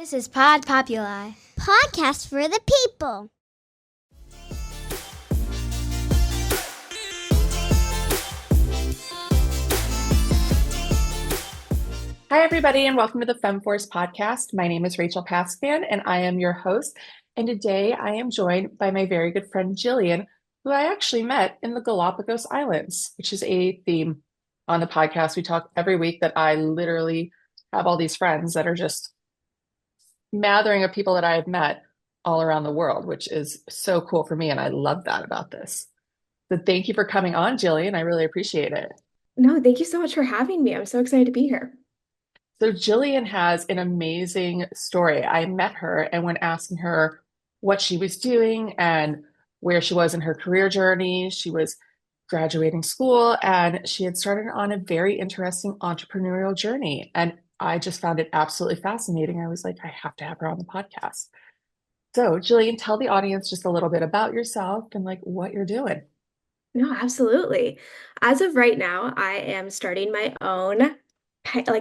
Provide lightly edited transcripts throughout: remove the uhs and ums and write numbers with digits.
This is Pod Populi, podcast for the people. Hi, everybody, and welcome to the Femme Force Podcast. My name is Rachel Pascan, and I am your host. And today I am joined by my very good friend Jillian, who I actually met in the Galapagos Islands, which is a theme on the podcast. We talk every week that I literally have all these friends that are just smattering of people that I have met all around the world, which is so cool for me. And I love that about this. So thank you for coming on, Jillian. I really appreciate it. No, thank you so much for having me. I'm so excited to be here. So Jillian has an amazing story. I met her, and when asking her what she was doing and where she was in her career journey, she was graduating school and she had started on a very interesting entrepreneurial journey. And I just found it absolutely fascinating. I was like, I have to have her on the podcast. So Jillian, tell the audience just a little bit about yourself and like what you're doing. No, absolutely. As of right now, I am starting my own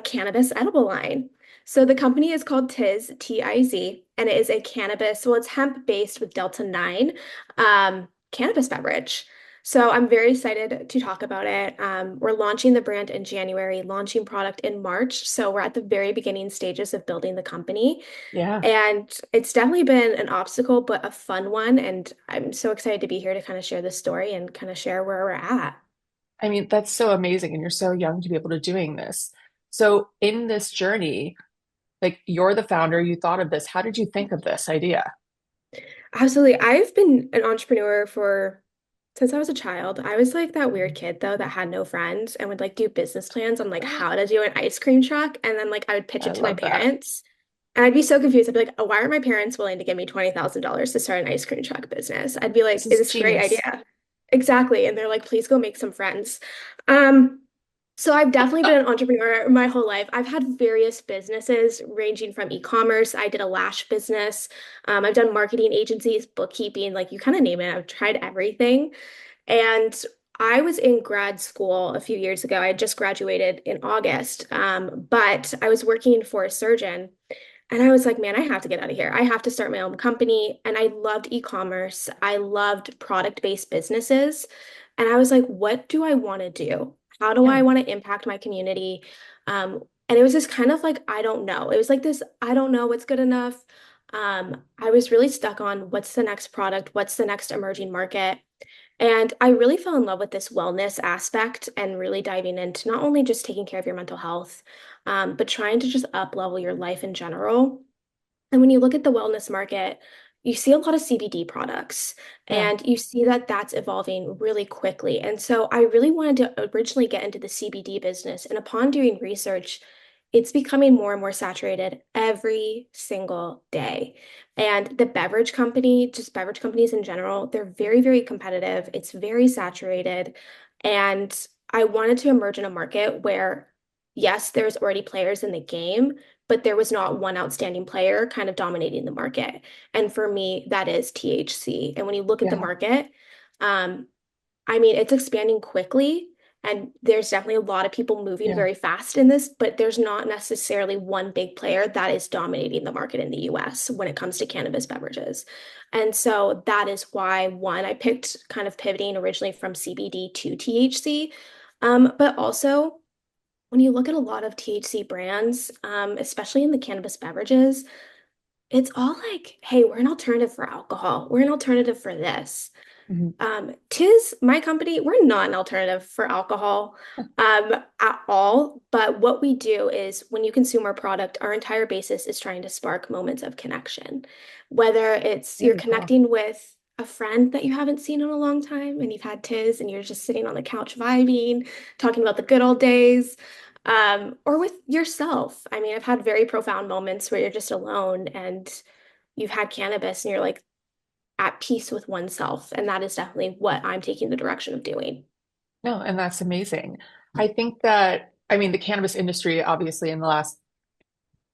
cannabis edible line. So the company is called TIZ, T-I-Z, and it is a cannabis, well, it's hemp-based with Delta-9 cannabis beverage. So I'm very excited to talk about it. We're launching the brand in January, launching product in March. So we're at the very beginning stages of building the company. Yeah. And it's definitely been an obstacle, but a fun one. And I'm so excited to be here to kind of share this story and kind of share where we're at. I mean, that's so amazing. And you're so young to be able to doing this. So in this journey, like you're the founder, you thought of this. How did you think of this idea? Absolutely. I've been an entrepreneur since I was a child. I was like that weird kid though that had no friends and would like do business plans on like how to do an ice cream truck. And then like I would pitch I it to my love that. parents. And I'd be so confused. I'd be like, oh, why aren't my parents willing to give me $20,000 to start an ice cream truck business? I'd be like, This is is this a great genius. idea? Exactly. And they're like, please go make some friends. So I've definitely been an entrepreneur my whole life. I've had various businesses ranging from e-commerce. I did a lash business. I've done marketing agencies, bookkeeping, like you kind of name it. I've tried everything. And I was in grad school a few years ago. I had just graduated in August, but I was working for a surgeon. And I was like, man, I have to get out of here. I have to start my own company. And I loved e-commerce. I loved product-based businesses. And I was like, what do I want to do? How do I Yeah. want to impact my community? And it was just kind of like, I don't know. It was like this, I don't know what's good enough. I was really stuck on what's the next product? What's the next emerging market? And I really fell in love with this wellness aspect and really diving into not only just taking care of your mental health, but trying to just up level your life in general. And when you look at the wellness market, you see a lot of CBD products Yeah. and you see that that's evolving really quickly. And so I really wanted to originally get into the CBD business. And upon doing research, it's becoming more and more saturated every single day. And the beverage company, just beverage companies in general, they're very, very competitive. It's very saturated. And I wanted to emerge in a market where, yes, there's already players in the game, but there was not one outstanding player kind of dominating the market. And for me, that is THC. And when you look at the Yeah. market, I mean, it's expanding quickly. And there's definitely a lot of people moving Yeah. very fast in this, but there's not necessarily one big player that is dominating the market in the US when it comes to cannabis beverages. And so that is why, one, I picked kind of pivoting originally from CBD to THC. But also, when you look at a lot of THC brands, especially in the cannabis beverages, it's all like, hey, we're an alternative for alcohol. We're an alternative for this. Mhm. Tis my company, we're not an alternative for alcohol at all. But what we do is when you consume our product, our entire basis is trying to spark moments of connection. Whether it's you're Very cool. connecting with a friend that you haven't seen in a long time and you've had Tis and you're just sitting on the couch vibing, talking about the good old days, or with yourself. I mean, I've had very profound moments where you're just alone and you've had cannabis and you're like, at peace with oneself. And that is definitely what I'm taking the direction of doing. No, and that's amazing. I think that, I mean, the cannabis industry, obviously, in the last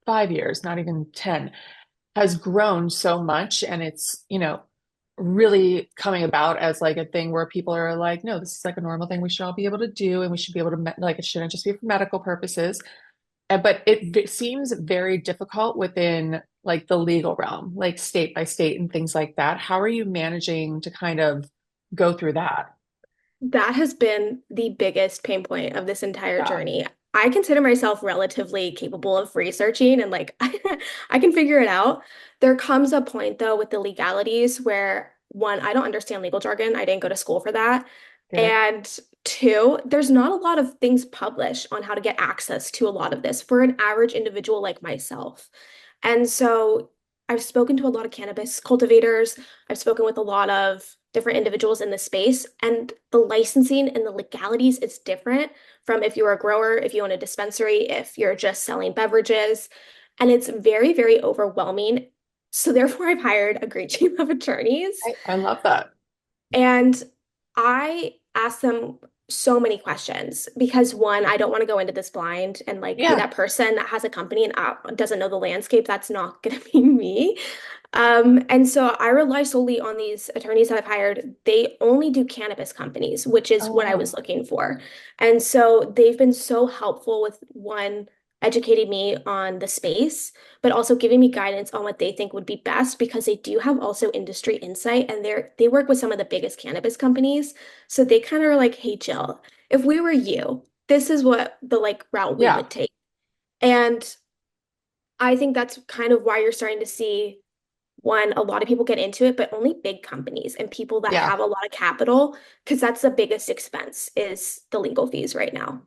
5 years, not even 10, has grown so much. And it's, really coming about as like a thing where people are like, no, this is like a normal thing we should all be able to do. And we should be able to, like, it shouldn't just be for medical purposes. But it seems very difficult within like the legal realm, like state by state and things like that. How are you managing to kind of go through that? That has been the biggest pain point of this entire Yeah. journey. I consider myself relatively capable of researching and like I can figure it out. There comes a point though with the legalities where one, I don't understand legal jargon. I didn't go to school for that. Get it? And two, there's not a lot of things published on how to get access to a lot of this for an average individual like myself. And so I've spoken to a lot of cannabis cultivators. I've spoken with a lot of different individuals in the space, and the licensing and the legalities is different from if you're a grower, if you own a dispensary, if you're just selling beverages. And it's very, very overwhelming. So therefore, I've hired a great team of attorneys. I love that. And I ask them so many questions because one, I don't want to go into this blind and like be Yeah. that person that has a company and doesn't know the landscape. That's not going to be me. And so I rely solely on these attorneys that I've hired. They only do cannabis companies, which is Oh, what I was wow. looking for. And so they've been so helpful with one, educating me on the space, but also giving me guidance on what they think would be best because they do have also industry insight and they work with some of the biggest cannabis companies. So they kind of are like, hey, Jill, if we were you, this is what the like route we Yeah. would take. And I think that's kind of why you're starting to see one, a lot of people get into it, but only big companies and people that Yeah. have a lot of capital, because that's the biggest expense is the legal fees right now.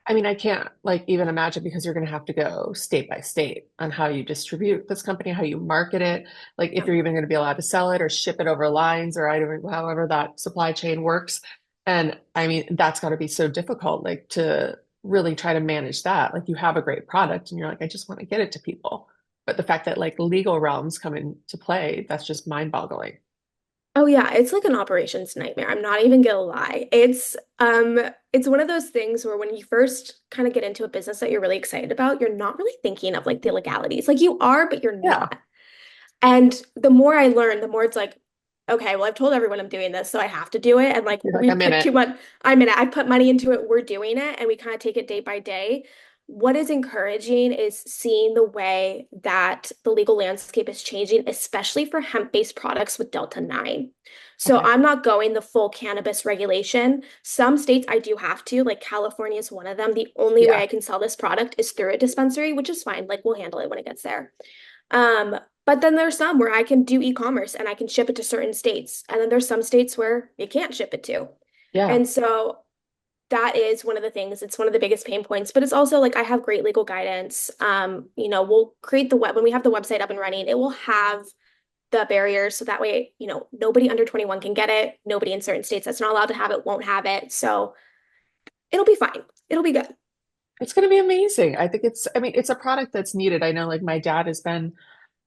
I mean, I can't like even imagine because you're going to have to go state by state on how you distribute this company, how you market it, like if Yeah. you're even going to be allowed to sell it or ship it over lines or I don't, however that supply chain works. And I mean, that's got to be so difficult, like to really try to manage that. Like you have a great product and you're like, I just want to get it to people. But the fact that like legal realms come into play, that's just mind-boggling. Oh yeah, it's like an operations nightmare. I'm not even gonna lie. It's one of those things where when you first kind of get into a business that you're really excited about, you're not really thinking of like the legalities. Like you are, but you're Yeah. not. And the more I learn, the more it's like, okay, well, I've told everyone I'm doing this, so I have to do it. And like You're like, we've I'm in put it. too much, I'm in it. I put money into it, we're doing it, and we kind of take it day by day. What is encouraging is seeing the way that the legal landscape is changing, especially for hemp-based products with Delta 9. So Okay. I'm not going the full cannabis regulation. Some states I do have to, like California is one of them. The only way Yeah. I can sell this product is through a dispensary, which is fine. Like we'll handle it when it gets there. Um, but then there's some where I can do e-commerce and I can ship it to certain states. And then there's some states where you can't ship it to. Yeah. And so that is one of the things. It's one of the biggest pain points, but it's also like I have great legal guidance. We'll create the web when we have the website up and running, it will have the barriers so that way, nobody under 21 can get it. Nobody in certain states that's not allowed to have it won't have it. So it'll be fine. It'll be good. It's going to be amazing. I think I mean, it's a product that's needed. I know like my dad has been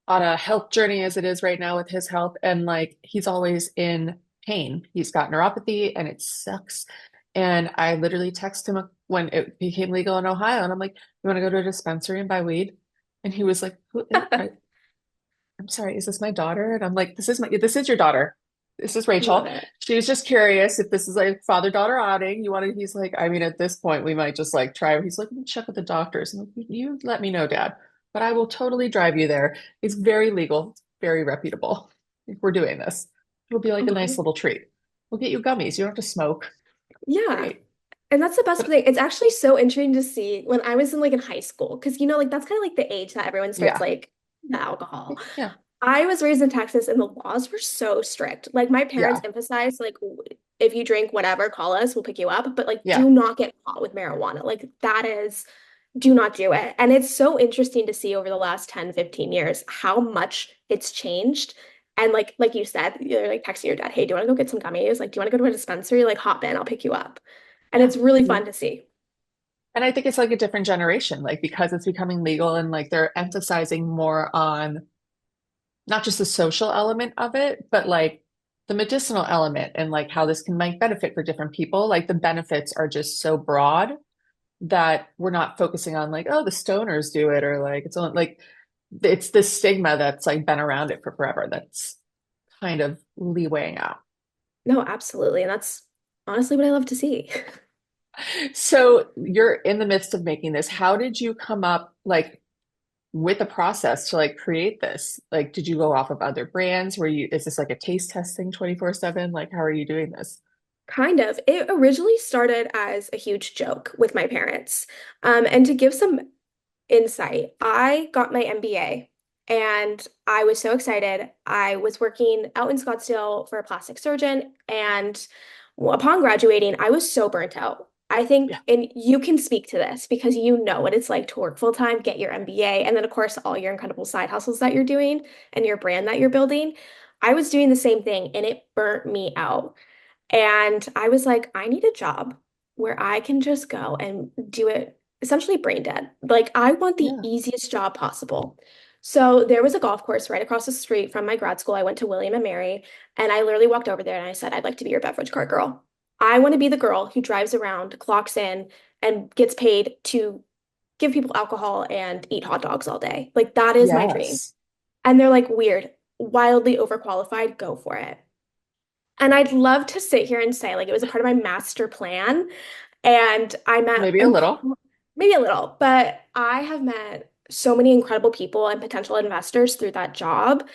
on a health journey as it is right now with his health, and like he's always in pain. He's got neuropathy and it sucks. And I literally text him when it became legal in Ohio, and I'm like, "You want to go to a dispensary and buy weed?" And he was like, I'm sorry, is this my daughter? And I'm like, this is your daughter. This is Love Rachel. it. She was just curious if this is like father-daughter outing. He's like, I mean, at this point, we might just like try. He's like, let me check with the doctors. I'm like, you let me know, Dad. But I will totally drive you there. It's very legal, it's very reputable. If we're doing this, it'll be like a nice Oh, little treat. We'll get you gummies. You don't have to smoke. yeah. Great. And that's the best But thing. It's actually so interesting to see when I was in like in high school, because like that's kind of like the age that everyone starts yeah, like the alcohol. yeah, I was raised in Texas and the laws were so strict. Like my parents yeah, emphasized like if you drink whatever, call us, we'll pick you up, but like yeah. do not get caught with marijuana. Like that is do not do it. And it's so interesting to see over the last 10, 15 years how much it's changed. And like you said, you're like texting your dad, hey, do you want to go get some gummies? Like, do you want to go to a dispensary? Like hop in, I'll pick you up. And Yeah. it's really fun to see. And I think it's like a different generation, like because it's becoming legal and like they're emphasizing more on not just the social element of it, but like the medicinal element and like how this can make benefit for different people. Like the benefits are just so broad that we're not focusing on like, oh, the stoners do it or like it's only like it's this stigma that's like been around it for forever that's kind of leewaying out. No, absolutely. And that's honestly what I love to see. So you're in the midst of making this. How did you come up like with a process to like create this? Like, did you go off of other brands? Is this like a taste testing 24/7? Like, how are you doing this? Kind of. It originally started as a huge joke with my parents. And to give some insight, I got my MBA and I was so excited. I was working out in Scottsdale for a plastic surgeon, and upon graduating, I was so burnt out. I think, Yeah. and you can speak to this because you know what it's like to work full time, get your MBA, and then, of course, all your incredible side hustles that you're doing and your brand that you're building. I was doing the same thing and it burnt me out. And I was like, I need a job where I can just go and do it essentially brain dead. Like, I want the Yeah. easiest job possible. So there was a golf course right across the street from my grad school. I went to William and Mary, and I literally walked over there and I said, I'd like to be your beverage cart girl. I want to be the girl who drives around, clocks in, and gets paid to give people alcohol and eat hot dogs all day. Like, that is my dream. Yes. And they're like, weird, wildly overqualified, go for it. And I'd love to sit here and say, like, it was a part of my master plan. And I met Maybe a little. maybe a little, but I have met so many incredible people and potential investors through that job.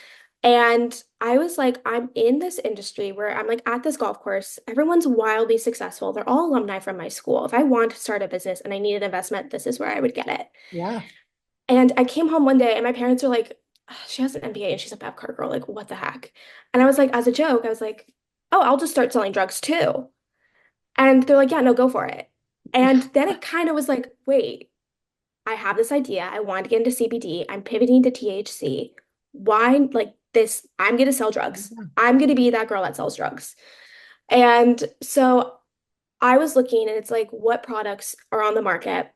And I was like, I'm in this industry where I'm like at this golf course. Everyone's wildly successful. They're all alumni from my school. If I want to start a business and I needed investment, this is where I would get it. Yeah. And I came home one day and my parents were like, "Ugh, she has an MBA and she's a Bev cart girl. Like, what the heck?" And I was like, as a joke, I was like, oh, I'll just start selling drugs too. And they're like, yeah, no, go for it. And then it kind of was like, wait, I have this idea. I want to get into CBD. I'm pivoting to THC. Why, like this, I'm going to sell drugs. Yeah. I'm going to be that girl that sells drugs. And so I was looking and it's like, what products are on the market?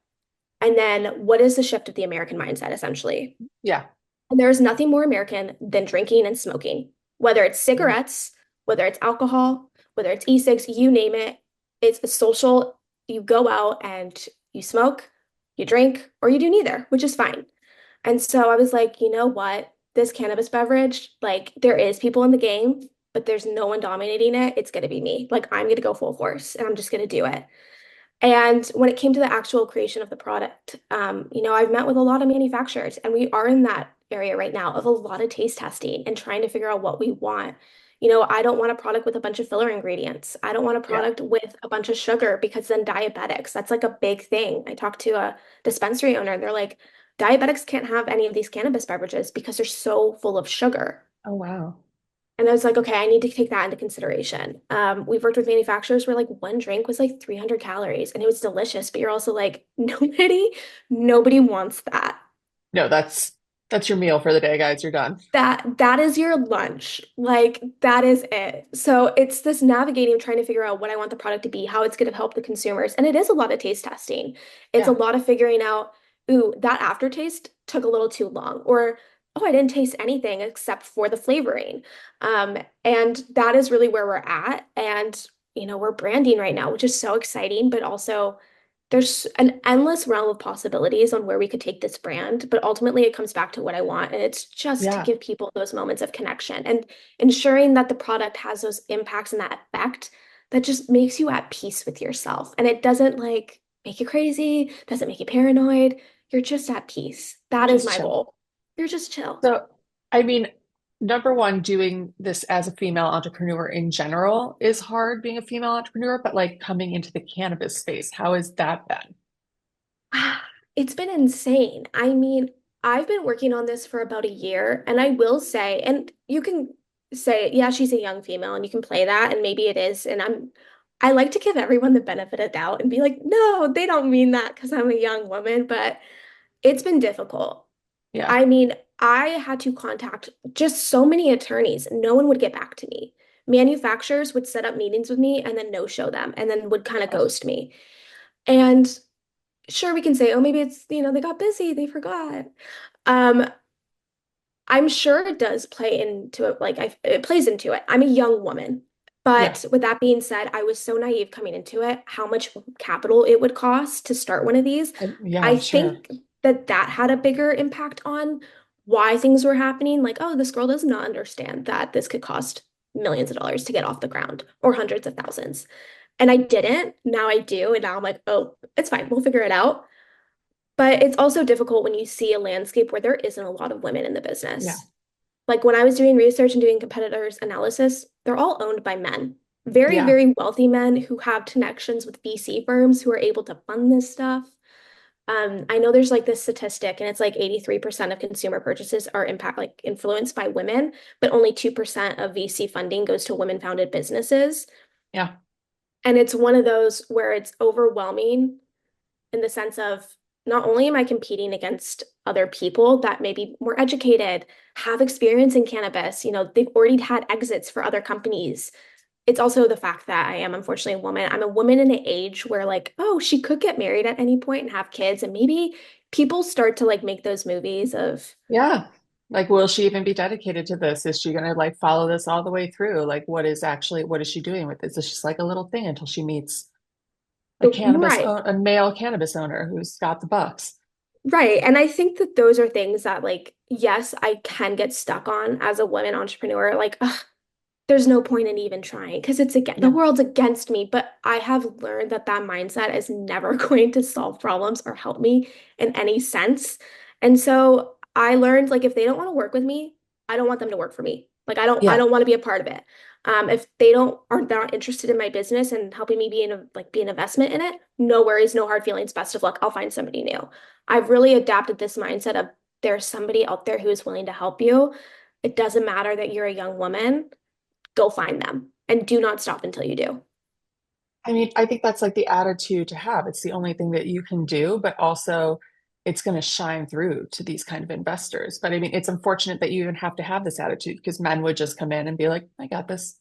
And then what is the shift of the American mindset, essentially? Yeah. And there is nothing more American than drinking and smoking, whether it's Yeah. cigarettes, whether it's alcohol, whether it's e-cigs, you name it. It's a social, you go out and you smoke, you drink, or you do neither, which is fine. And so I was like, you know what? This cannabis beverage, like there is people in the game, but there's no one dominating it. It's going to be me. Like I'm going to go full force and I'm just going to do it. And when it came to the actual creation of the product, I've met with a lot of manufacturers, and we are in that area right now of a lot of taste testing and trying to figure out what we want. I don't want a product with a bunch of filler ingredients. I don't want a Yeah. product with a bunch of sugar because then diabetics, that's like a big thing. I talked to a dispensary owner, and they're like, diabetics can't have any of these cannabis beverages because they're so full of sugar. Oh, wow. And I was like, okay, I need to take that into consideration. We've worked with manufacturers where like one drink was like 300 calories and it was delicious, but you're also like, nobody wants that. No, that's your meal for the day, guys. You're done. That is your lunch. Like that is it. So it's this navigating, trying to figure out what I want the product to be, how it's going to help the consumers. And it is a lot of taste testing. It's a Yeah. lot of figuring out, ooh, that aftertaste took a little too long, or oh, I didn't taste anything except for the flavoring. And that is really where we're at. And we're branding right now, which is so exciting, but also there's an endless realm of possibilities on where we could take this brand, but ultimately it comes back to what I want. And it's just to Yeah. give people those moments of connection and ensuring that the product has those impacts and that effect that just makes you at peace with yourself. And it doesn't like make you crazy, doesn't make you paranoid. You're just at peace. That is Just my chill. goal. You're just chill. So, I mean, number one, doing this as a female entrepreneur in general is hard being a female entrepreneur, but like coming into the cannabis space, how has that been? It's been insane. I mean, I've been working on this for about a year, and I will say, and you can say, yeah, she's a young female, and you can play that, and maybe it is. And I like to give everyone the benefit of doubt and be like, no, they don't mean that because I'm a young woman, but it's been difficult. Yeah. I mean, I had to contact just so many attorneys. No one would get back to me. Manufacturers would set up meetings with me and then no show them and then would kind of Oh, ghost me. And sure, we can say, oh, maybe it's, they got busy, they forgot. Um, I'm sure it does play into it, like it plays into it. I'm a young woman. yeah. But with that being said, I was so naive coming into it, how much capital it would cost to start one of these. Yeah, I I'm sure. think that had a bigger impact on why things were happening. Like, oh, this girl does not understand that this could cost millions of dollars to get off the ground or hundreds of thousands. And I didn't. Now I do. And now I'm like, oh, it's fine. We'll figure it out. But it's also difficult when you see a landscape where there isn't a lot of women in the Yeah. business. Like when I was doing research and doing competitors analysis, they're all owned by men. Very, Yeah. very wealthy men who have connections with VC firms who are able to fund this stuff. I know there's like this statistic, and it's like 83% of consumer purchases are influenced by women, but only 2% of VC funding goes to women-founded businesses. Yeah. And it's one of those where it's overwhelming in the sense of not only am I competing against other people that may be more educated, have experience in cannabis, they've already had exits for other companies. It's also the fact that I am unfortunately a woman. I'm a woman in an age where like, oh, she could get married at any point and have kids. And maybe people start to like make those movies of, Yeah. Like, will she even be dedicated to this? Is she gonna like follow this all the way through? Like, what is she doing with this? It's just like a little thing until she meets right. a male cannabis owner who's got the bucks. Right. And I think that those are things that like, yes, I can get stuck on as a woman entrepreneur. Like, ugh, there's no point in even trying because it's again the Yeah. world's against me. But I have learned that that mindset is never going to solve problems or help me in any sense. And so I learned like if they don't want to work with me, I don't want them to work for me. Like I Yeah. don't want to be a part of it. If they don't are not interested in my business and helping me be an investment in it, no worries, no hard feelings, best of luck. I'll find somebody new. I've really adapted this mindset of there's somebody out there who is willing to help you. It doesn't matter that you're a young woman, go find them and do not stop until you do. I mean, I think that's like the attitude to have. It's the only thing that you can do, but also it's going to shine through to these kind of investors. But I mean, it's unfortunate that you even have to have this attitude because men would just come in and be like, I got this.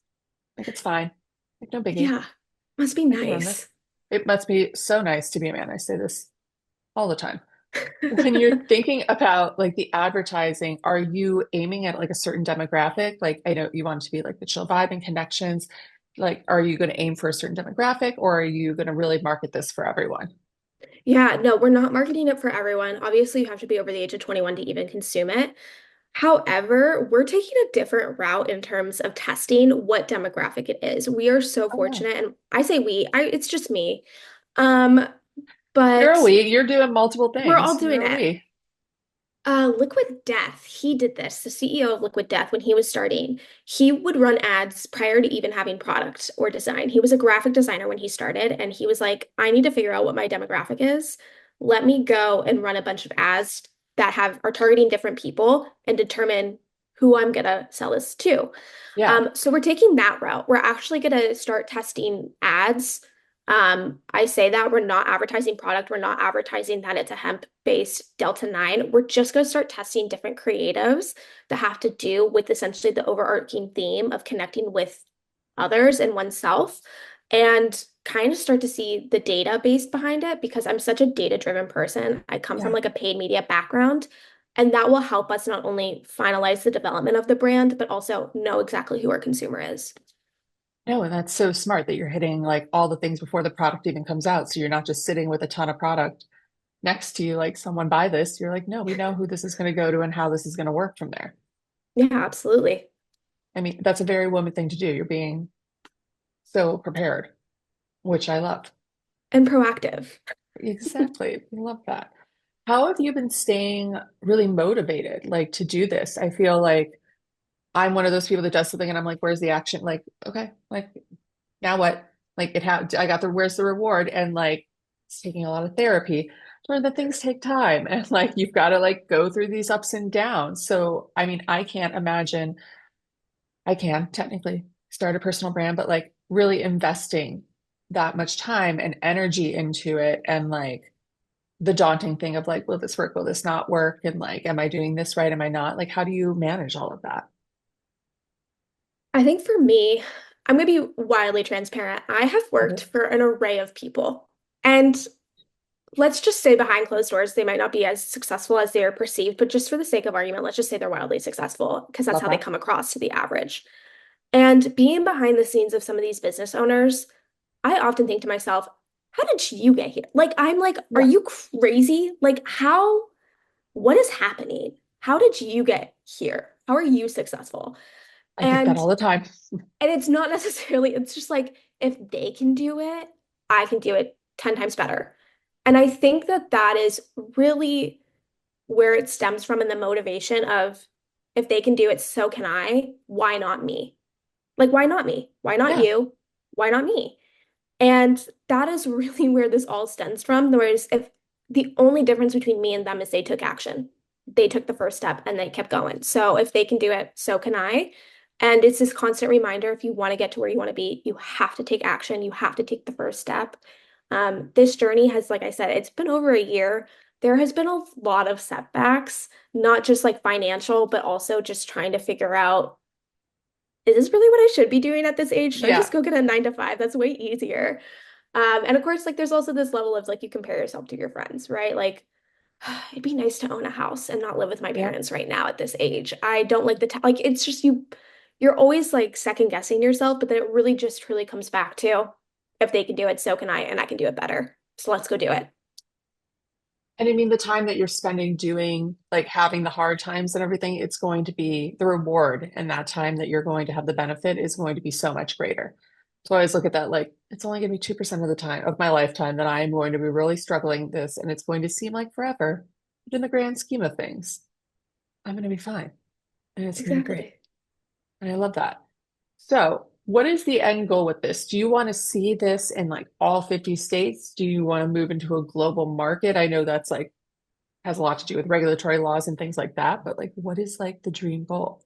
Like, it's fine. Like, no biggie. Yeah, must be I can run this. nice. It must be so nice to be a man. I say this all the time. When you're thinking about like the advertising, are you aiming at like a certain demographic? Like I know you want it to be like the chill vibe and connections. Like, are you going to aim for a certain demographic or are you going to really market this for everyone? Yeah, no, we're not marketing it for everyone. Obviously, you have to be over the age of 21 to even consume it. However, we're taking a different route in terms of testing what demographic it is. We are so Oh yeah. fortunate, and I say it's just me. Um, You're a but we. You're doing multiple we're all things. doing You're a it. we. Liquid Death, he did this, the CEO of Liquid Death, when he was starting, he would run ads prior to even having product or design. He was a graphic designer when he started, and he was like, I need to figure out what my demographic is. Let me go and run a bunch of ads that are targeting different people and determine who I'm gonna sell this to. Yeah. So we're taking that route. We're actually gonna start testing ads. I say that we're not advertising product. We're not advertising that it's a hemp-based Delta 9. We're just going to start testing different creatives that have to do with essentially the overarching theme of connecting with others and oneself and kind of start to see the data based behind it because I'm such a data-driven person. I come from Yeah. like a paid media background, and that will help us not only finalize the development of the brand, but also know exactly who our consumer is. No, and that's so smart that you're hitting like all the things before the product even comes out. So you're not just sitting with a ton of product next to you, like someone buy this. You're like, no, we know who this is going to go to and how this is going to work from there. Yeah, absolutely. I mean, that's a very woman thing to do. You're being so prepared, which I love. And proactive. Exactly. I love that. How have you been staying really motivated, like to do this? I feel like I'm one of those people that does something and I'm like, where's the action? Like, okay, like now what? Like I got where's the reward? And like it's taking a lot of therapy. Learn that things take time and like you've got to like go through these ups and downs. So I mean, I can't imagine I can technically start a personal brand, but like really investing that much time and energy into it and like the daunting thing of like, will this work? Will this not work? And like, am I doing this right? Am I not? Like, how do you manage all of that? I think for me, I'm going to be wildly transparent. I have worked Okay. for an array of people. And let's just say behind closed doors, they might not be as successful as they are perceived, but just for the sake of argument, let's just say they're wildly successful because that's Love how they that. come across to the average. And being behind the scenes of some of these business owners, I often think to myself, how did you get here? Like, I'm like, are Yeah, you crazy? Like, what is happening? How did you get here? How are you successful? I think that And all the time. And it's not necessarily, it's just like if they can do it, I can do it 10 times better. And I think that that is really where it stems from in the motivation of if they can do it, so can I. Why not me? Like, why not me? Why not Yeah. you? Why not me? And that is really where this all stems from. Whereas if the only difference between me and them is they took action, they took the first step and they kept going. So if they can do it, so can I. And it's this constant reminder, if you want to get to where you want to be, you have to take action. You have to take the first step. This journey has, like I said, it's been over a year. There has been a lot of setbacks, not just like financial, but also just trying to figure out, is this really what I should be doing at this age? Should I Yeah. just go get a 9 to 5? That's way easier. And of course, like there's also this level of like you compare yourself to your friends, right? Like it'd be nice to own a house and not live with my Yeah. parents right now at this age. I don't like the like it's just you're always like second guessing yourself, but then it really just truly comes back to if they can do it, so can I, and I can do it better. So let's go do it. And I mean, the time that you're spending doing, like having the hard times and everything, it's going to be the reward. And that time that you're going to have the benefit is going to be so much greater. So I always look at that like it's only going to be 2% of the time of my lifetime that I am going to be really struggling this. And it's going to seem like forever. But in the grand scheme of things, I'm going to be fine. And it's going to be great. Exactly. And I love that. So, what is the end goal with this? Do you want to see this in like all 50 states? Do you want to move into a global market? I know that's like has a lot to do with regulatory laws and things like that, but like what is like the dream goal?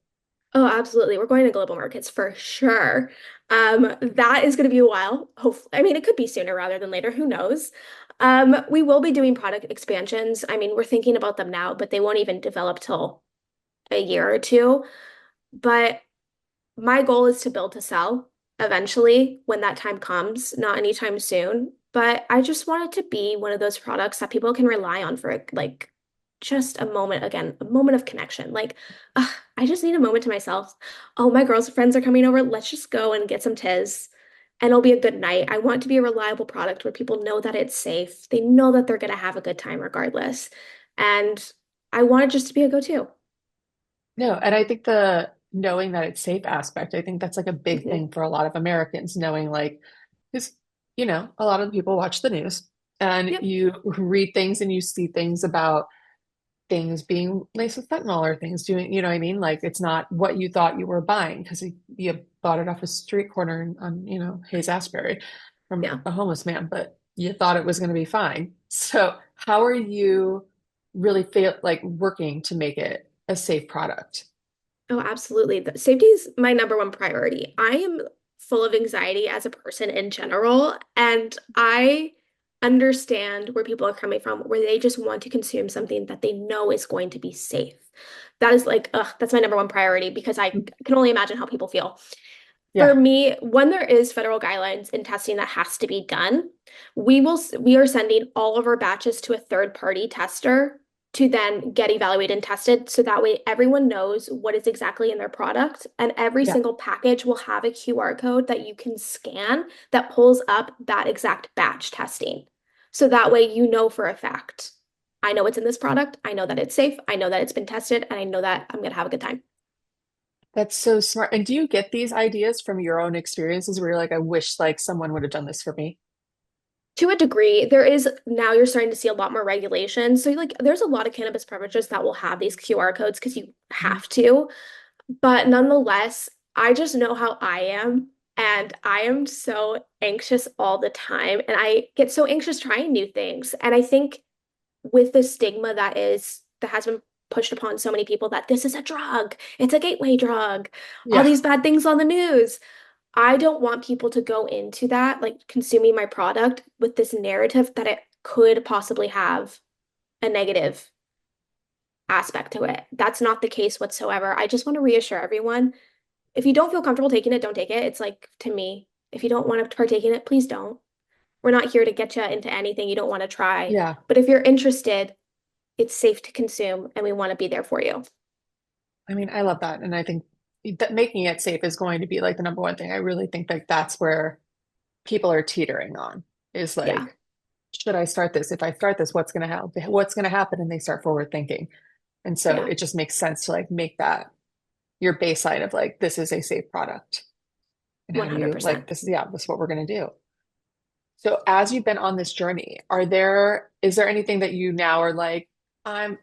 Oh, absolutely. We're going to global markets for sure. That is going to be a while. Hopefully, I mean, it could be sooner rather than later. Who knows? We will be doing product expansions. I mean, we're thinking about them now, but they won't even develop till a year or two. But my goal is to build to sell eventually when that time comes, not anytime soon. But I just want it to be one of those products that people can rely on for like just a moment, again, a moment of connection. Like, I just need a moment to myself. Oh, my girls' friends are coming over. Let's just go and get some tiz. And it'll be a good night. I want it to be a reliable product where people know that it's safe. They know that they're going to have a good time regardless. And I want it just to be a go-to. No, and I think the knowing that it's safe aspect, I think that's like a big Mhm. thing for a lot of Americans, knowing like, because, a lot of the people watch the news and Yep. you read things and you see things about things being laced with fentanyl or things doing, you know what I mean? Like it's not what you thought you were buying because you bought it off a street corner on, Hayes Asbury from Yeah. a homeless man, but you thought it was going to be fine. So how are you really like working to make it a safe product? Oh, absolutely. Safety is my number one priority. I am full of anxiety as a person in general, and I understand where people are coming from, where they just want to consume something that they know is going to be safe. That is like, ugh, that's my number one priority because I can only imagine how people feel. For Yeah, me, when there is federal guidelines and testing that has to be done, we are sending all of our batches to a third party tester to then get evaluated and tested. So that way everyone knows what is exactly in their product. And every yeah. single package will have a QR code that you can scan that pulls up that exact batch testing. So that way you know for a fact, I know what's in this product. I know that it's safe. I know that it's been tested, and I know that I'm going to have a good time. That's so smart. And do you get these ideas from your own experiences where you're like, I wish like someone would have done this for me? To a degree, there is now you're starting to see a lot more regulation. So like there's a lot of cannabis beverages that will have these QR codes because you Mhm. have to. But nonetheless, I just know how I am. And I am so anxious all the time. And I get so anxious trying new things. And I think with the stigma that has been pushed upon so many people that this is a drug, it's a gateway drug, all Yeah, these bad things on the news. I don't want people to go into that, like consuming my product with this narrative that it could possibly have a negative aspect to it. That's not the case whatsoever. I just want to reassure everyone, if you don't feel comfortable taking it, don't take it. It's like to me, if you don't want to partake in it, please don't. We're not here to get you into anything you don't want to try. yeah. But if you're interested, it's safe to consume and we want to be there for you. I mean, I love that. And I think that making it safe is going to be like the number one thing. I really think like that's where people are teetering on is Yeah. like, should I start this? If I start this, what's going to happen? What's going to happen? And they start forward thinking. And so Yeah. it just makes sense to like make that your baseline of like, this is a safe product. And how do you 100%. like this is what we're going to do. So as you've been on this journey, is there anything that you now are like,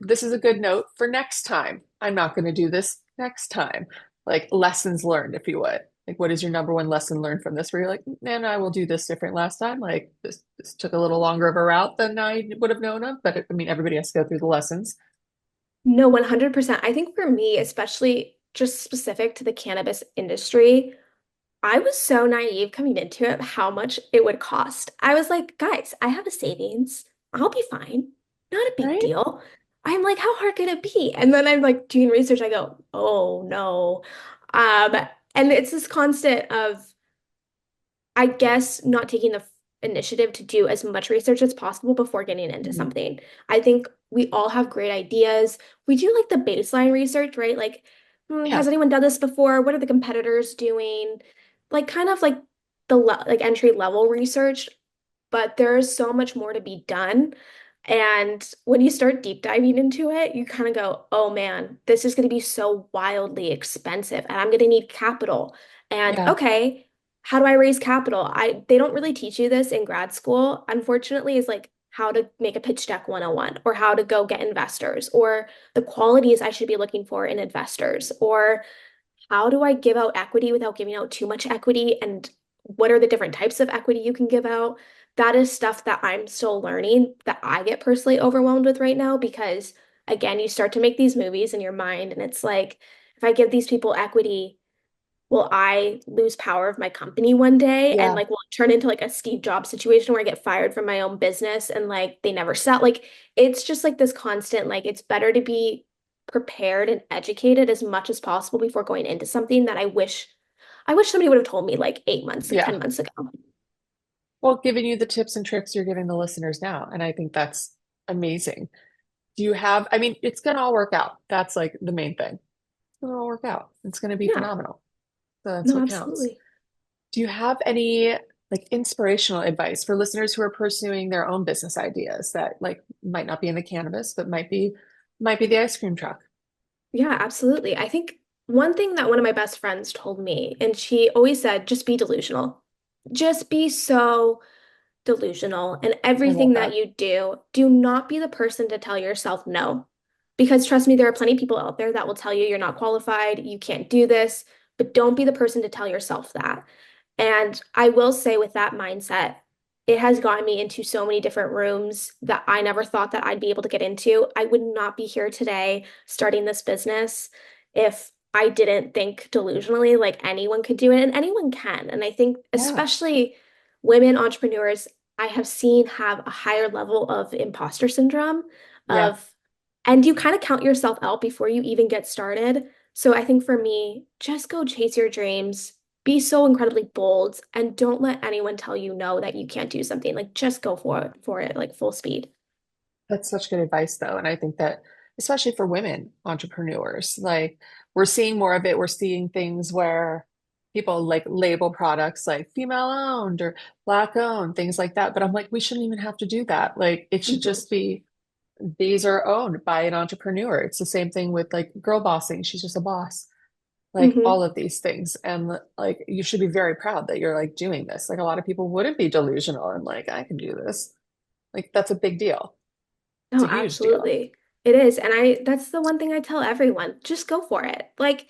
this is a good note for next time. I'm not going to do this next time. Like lessons learned, if you would. Like what is your number one lesson learned from this where you're like, man, I will do this different last time. Like this took a little longer of a route than I would have known of, but I mean, everybody has to go through the lessons. No, 100%. I think for me, especially just specific to the cannabis industry, I was so naive coming into it, how much it would cost. I was like, guys, I have a savings. I'll be fine. Not a big Right? deal. I'm like, how hard could it be? And then I'm like doing research. I go, oh no. Um, and it's this constant of I guess not taking the initiative to do as much research as possible before getting into Mhm. something. I think we all have great ideas. We do like the baseline research, right? Like, Yeah. has anyone done this before? What are the competitors doing? Like, kind of like the le like entry level research, but there is so much more to be done. And when you start deep diving into it, you kind of go, oh man, this is going to be so wildly expensive, and I'm going to need capital. And Yeah. okay, how do I raise capital? They don't really teach you this in grad school, unfortunately, is like how to make a pitch deck 101 or how to go get investors or the qualities I should be looking for in investors or how do I give out equity without giving out too much equity and what are the different types of equity you can give out? That is stuff that I'm still learning that I get personally overwhelmed with right now because again, you start to make these movies in your mind and it's like if I give these people equity, will I lose power of my company one day and Yeah. like will it turn into like a Steve Jobs situation where I get fired from my own business and like they never sell like it's just like this constant like it's better to be prepared and educated as much as possible before going into something that I wish somebody would have told me like 8 months, Yeah. 10 months ago. Well, giving you the tips and tricks you're giving the listeners now. And I think that's amazing. I mean, it's going to all work out. That's like the main thing. It's going to all work out. It's going to be Yeah, phenomenal. So that's no, what counts. absolutely. Do you have any like inspirational advice for listeners who are pursuing their own business ideas that like might not be in the cannabis, but might be the ice cream truck? Yeah, absolutely. I think one thing that one of my best friends told me, and she always said, just be delusional. Just be so delusional. And I love everything that that. you do, do not be the person to tell yourself no. Because trust me, there are plenty of people out there that will tell you you're not qualified, you can't do this, but don't be the person to tell yourself that. And I will say, with that mindset, it has gotten me into so many different rooms that I never thought that I'd be able to get into. I would not be here today starting this business if I didn't think delusionally like anyone could do it and anyone can. And I think, Yeah. especially women entrepreneurs, I have seen have a higher level of imposter syndrome Yeah. of, and you kind of count yourself out before you even get started. So I think for me, just go chase your dreams, be so incredibly bold, and don't let anyone tell you no that you can't do something. Like just go for it, like full speed. That's such good advice, though. And I think that, especially for women entrepreneurs, like we're seeing more of it. We're seeing things where people like label products like female owned or black owned, things like that. But I'm like, we shouldn't even have to do that. Like it should Mhm. just be these are owned by an entrepreneur. It's the same thing with like girl bossing. She's just a boss. Like Hmm. all of these things. And like you should be very proud that you're like doing this. Like a lot of people wouldn't be delusional and like, I can do this. Like that's a big deal. It's No, a huge deal. absolutely. It is. And that's the one thing I tell everyone. Just go for it. Like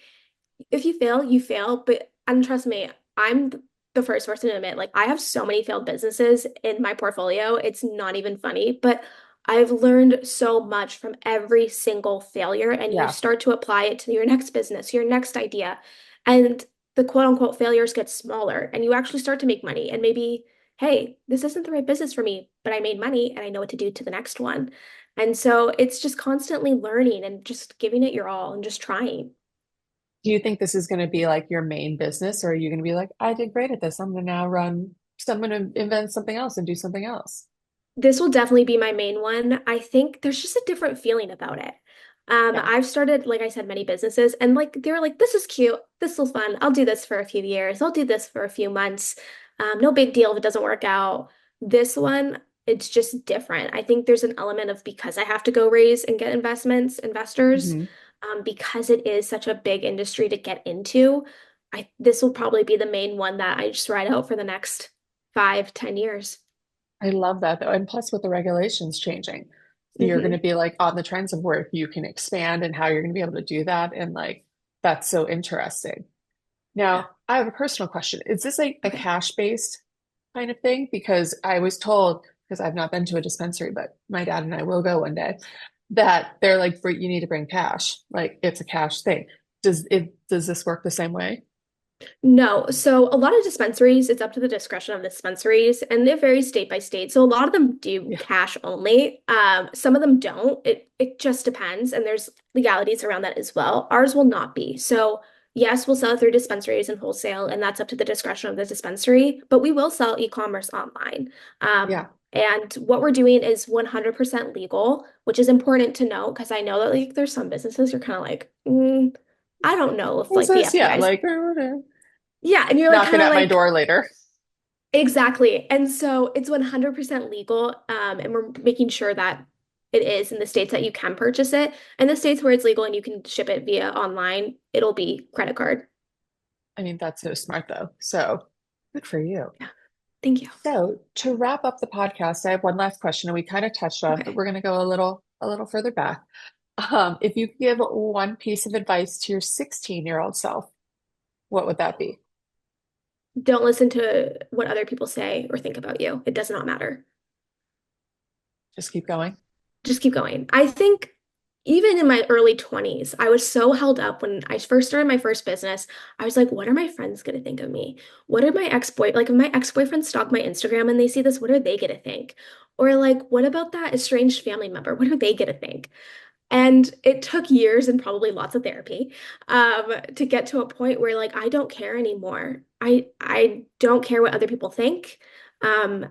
if you fail, you fail. But and trust me, I'm the first person to admit, like I have so many failed businesses in my portfolio. It's not even funny, but I've learned so much from every single failure, and you Yeah. start to apply it to your next business, your next idea, and the quote unquote failures get smaller, and you actually start to make money. And maybe, hey, this isn't the right business for me, but I made money and I know what to do to the next one. And so it's just constantly learning and just giving it your all and just trying. Do you think this is going to be like your main business, or are you going to be like, I did great at this. I'm going to now run, so I'm going to invent something else and do something else? This will definitely be my main one. I think there's just a different feeling about it. Yeah. I've started, like I said, many businesses, and like they were like, "This is cute. This is fun. I'll do this for a few years. I'll do this for a few months. No big deal if it doesn't work out." This one, it's just different. I think there's an element of because I have to go raise and get investors, Hmm. because it is such a big industry to get into. this will probably be the main one that I just ride out for the next 5, 10 years. I love that though. And plus with the regulations changing, you're going to Hmm. be like on the trends of where you can expand and how you're going to be able to do that. And like, that's so interesting. Yeah. Now, I have a personal question. Is this a Okay. cash-based kind of thing? Because I was told, because I've not been to a dispensary, but my dad and I will go one day, that they're like, you need to bring cash. Like it's a cash thing. Does this work the same way? No, so a lot of dispensaries, it's up to the discretion of the dispensaries, and they vary state by state. So a lot of them do Yeah. cash only. Some of them don't. It just depends, and there's legalities around that as well. Ours will not be. So yes, we'll sell it through dispensaries and wholesale, and that's up to the discretion of the dispensary. But we will sell e-commerce online. Yeah. And what we're doing is 100% legal, which is important to note because I know that like there's some businesses you're kind of like, I don't know if What's like the this? Yeah, FBI's. like Yeah, and you're like knocking kind of at my like door later. exactly. And so it's 100% legal, and we're making sure that it is in the states that you can purchase it. And the states where it's legal and you can ship it via online, it'll be credit card. I mean, that's so smart though. So good for you. Yeah. Thank you. So to wrap up the podcast, I have one last question, and we kind of touched on, but Okay. we're going to go a little further back. If you could give one piece of advice to your 16-year-old self, what would that be? Don't listen to what other people say or think about you. It does not matter. Just keep going. Just keep going. I think even in my early 20s, I was so held up when I first started my first business. I was like, what are my friends going to think of me? What are my like if my ex-boyfriends stalk my Instagram and they see this, what are they going to think? Or like, what about that estranged family member? What are they going to think? And it took years and probably lots of therapy to get to a point where like I don't care anymore. I don't care what other people think. Um,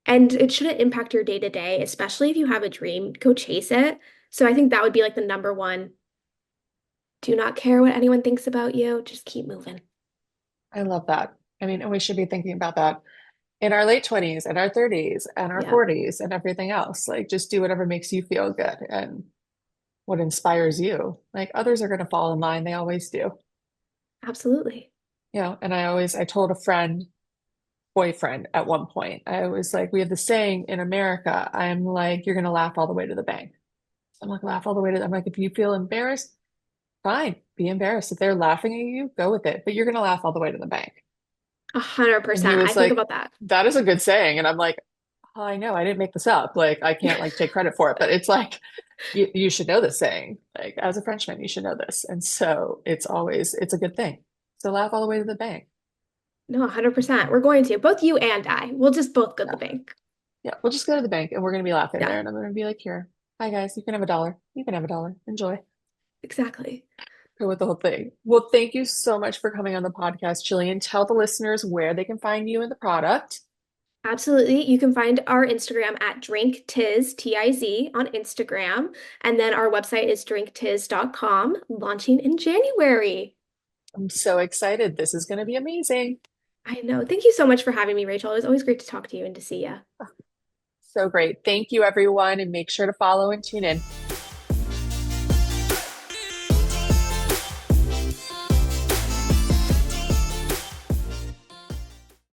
and it shouldn't impact your day to day, especially if you have a dream, go chase it. So I think that would be like the number one. Do not care what anyone thinks about you. Just keep moving. I love that. I mean, and we should be thinking about that in our late 20s and our 30s and our Yeah, 40s and everything else. Like, just do whatever makes you feel good and what inspires you. Like, others are going to fall in line. They always do. absolutely. And I told a friend, boyfriend at one point, I was like, we have the saying in America, I'm like, you're going to laugh all the way to the bank. I'm like, laugh all the way to, I'm like, if you feel embarrassed, fine, be embarrassed. If they're laughing at you, go with it, but you're going to laugh all the way to the bank. A hundred And he percent. I was think like, about that. that is a good saying. And I'm like, oh, I know, I didn't make this up. Like, I can't like take credit for it, but it's like, you should know this saying. Like, as a Frenchman, you should know this. And so it's a good thing. So laugh all the way to the bank. No, 100%. We're going to. Both you and I. We'll just both go to Yeah. the bank. Yeah. We'll just go to the bank and we're going to be laughing Yeah, there. And I'm going to be like, here, hi guys, you can have $1. You can have $1. Enjoy. exactly. Go with the whole thing. Well, thank you so much for coming on the podcast, Jillian. Tell the listeners where they can find you and the product. Absolutely. You can find our Instagram at drinktiz, T-I-Z, on Instagram. And then our website is drinktiz.com, launching in January. I'm so excited. This is going to be amazing. I know. Thank you so much for having me, Rachel. It was always great to talk to you and to see you. So great. Thank you, everyone. And make sure to follow and tune in.